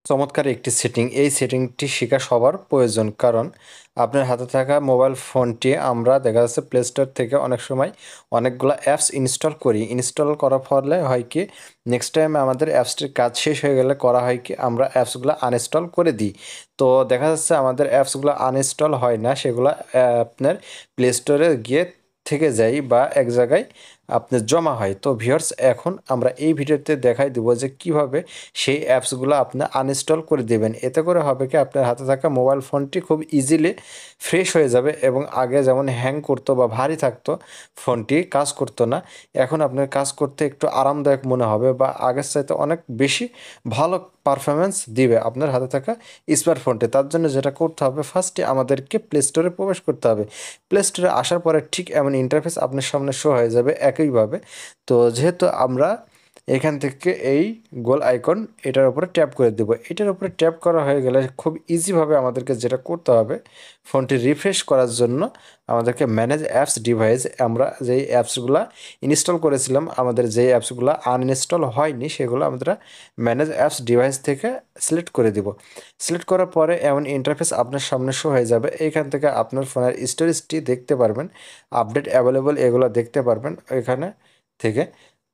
চমৎকার একটি সেটিং। এই সেটিংটি শেখা সবার প্রয়োজন, কারণ আপনার হাতে থাকা মোবাইল ফোনটি আমরা দেখা যাচ্ছে প্লে স্টোর থেকে অনেক সময় অনেকগুলো অ্যাপস ইনস্টল করি। ইনস্টল করার ফলে হয় কি, নেক্সট টাইম আমাদের অ্যাপসটির কাজ শেষ হয়ে গেলে করা হয় কি, আমরা অ্যাপসগুলো আনইনস্টল করে দিই। তো দেখা যাচ্ছে আমাদের অ্যাপসগুলো আনইনস্টল হয় না, সেগুলো আপনার প্লে স্টোরে গিয়ে থেকে যায় বা এক জায়গায় আপনার জমা হয়। তো ভিউয়ার্স, এখন আমরা এই ভিডিওতে দেখাই দেবো যে কিভাবে সেই অ্যাপসগুলো আপনি আনইনস্টল করে দেবেন। এতে করে হবে কি, আপনার হাতে থাকা মোবাইল ফোনটি খুব ইজিলি ফ্রেশ হয়ে যাবে এবং আগে যেমন হ্যাং করতো বা ভারী থাকতো, ফোনটি কাজ করতো না। এখন আপনার কাজ করতে একটু আরামদায়ক মনে হবে বা আগের চাইতে অনেক বেশি ভালো পারফরমেন্স দিবে আপনার হাতে থাকা স্মার্টফোনটি। তার জন্য যেটা করতে হবে, ফার্স্টে আমাদেরকে প্লে স্টোরে প্রবেশ করতে হবে। প্লে স্টোরে আসার পরে ঠিক এমন ইন্টারফেস আপনার সামনে শো হয়ে যাবে একইভাবে। তো যেহেতু আমরা এখান থেকে এই গোল আইকন এটার উপরে ট্যাপ করে দেব। এটার উপরে ট্যাপ করা হয়ে গেলে খুব ইজিভাবে আমাদেরকে যেটা করতে হবে, ফোনটি রিফ্রেশ করার জন্য আমাদেরকে ম্যানেজ অ্যাপস ডিভাইস, আমরা যেই অ্যাপসগুলো ইনস্টল করেছিলাম, আমাদের যেই অ্যাপসগুলো আনইনস্টল হয়নি, সেগুলো আমরা ম্যানেজ অ্যাপস ডিভাইস থেকে সিলেক্ট করে দিব। সিলেক্ট করার পরে এমন ইন্টারফেস আপনার সামনে শো হয়ে যাবে। এইখান থেকে আপনার ফোনের স্টোরেজটি দেখতে পারবেন, আপডেট অ্যাভেলেবল এগুলো দেখতে পারবেন এখানে থেকে।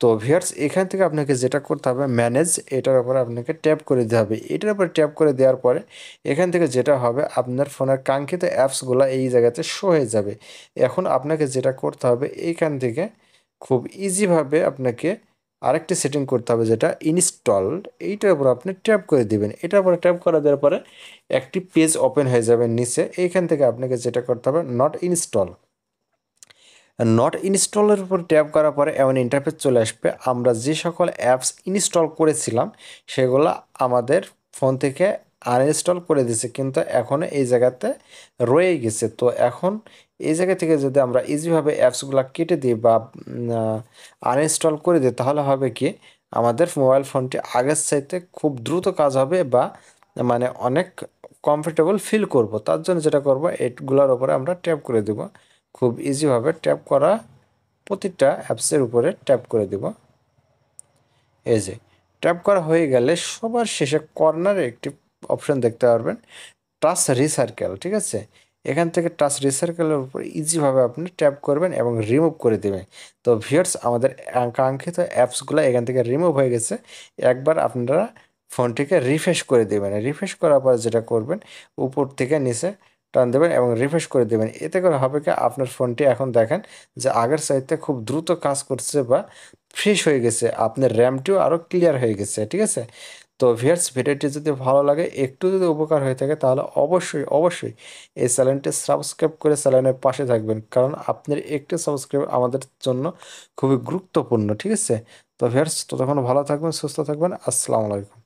তো ভিউয়ার্স, এখান থেকে আপনাকে যেটা করতে হবে, ম্যানেজ, এটার উপরে আপনাকে ট্যাপ করে দিতে হবে। এটার উপরে ট্যাপ করে দেওয়ার পরে এখান থেকে যেটা হবে, আপনার ফোনের কাঙ্ক্ষিত অ্যাপসগুলো এই জায়গাতে শো হয়ে যাবে। এখন আপনাকে যেটা করতে হবে, এইখান থেকে খুব ইজিভাবে আপনাকে আরেকটি সেটিং করতে হবে, যেটা ইনস্টল। এইটার উপর আপনি ট্যাপ করে দিবেন। এটার উপরে ট্যাপ করে দেওয়ার পরে একটি পেজ ওপেন হয়ে যাবে নিচে। এইখান থেকে আপনাকে যেটা করতে হবে, নট ইনস্টল। নট ইনস্টলের উপর ট্যাপ করার পরে এমন ইন্টারফেস চলে আসবে। আমরা যে সকল অ্যাপস ইনস্টল করেছিলাম সেগুলো আমাদের ফোন থেকে আনইনস্টল করে দিয়েছে, কিন্তু এখনও এই জায়গাতে রয়ে গেছে। তো এখন এই জায়গা থেকে যদি আমরা ইজিভাবে অ্যাপসগুলো কেটে দিই বা আনইনস্টল করে দিই, তাহলে হবে কি, আমাদের মোবাইল ফোনটি আগের চাইতে খুব দ্রুত কাজ হবে বা মানে অনেক কমফোর্টেবল ফিল করব। তার জন্য যেটা করব, এগুলোর উপরে আমরা ট্যাপ করে দেব। খুব ইজিভাবে ট্যাপ করা, প্রতিটা অ্যাপসের উপরে ট্যাপ করে দেব। এই যে ট্যাপ করা হয়ে গেলে সবার শেষে কর্নারে একটি অপশন দেখতে পারবেন, টাচ রিসার্কেল। ঠিক আছে, এখান থেকে টাচ রিসার্কেলের উপর ইজিভাবে আপনি ট্যাপ করবেন এবং রিমুভ করে দেবেন। তো ভিউয়ার্স, আমাদের কাঙ্ক্ষিত অ্যাপসগুলো এখান থেকে রিমুভ হয়ে গেছে। একবার আপনারা ফোনটিকে রিফ্রেশ করে দেবেন। রিফ্রেশ করার পর যেটা করবেন, উপর থেকে নিচে টান দেবেন এবং রিফ্রেশ করে দেবেন। এতে করে হবে কি, আপনার ফোনটি এখন দেখেন যে আগের চাইতে খুব দ্রুত কাজ করছে বা ফ্রেশ হয়ে গেছে। আপনার র্যামটিও আরও ক্লিয়ার হয়ে গেছে। ঠিক আছে, তো ভিউয়ার্স, ভিডিওটি যদি ভালো লাগে, একটু যদি উপকার হয়ে থাকে, তাহলে অবশ্যই অবশ্যই এই চ্যানেলটি সাবস্ক্রাইব করে চ্যানেলের পাশে থাকবেন, কারণ আপনার একটি সাবস্ক্রাইব আমাদের জন্য খুবই গুরুত্বপূর্ণ। ঠিক আছে, তো ভিউয়ার্স, ততক্ষণ ভালো থাকবেন, সুস্থ থাকবেন। আসসালামু আলাইকুম।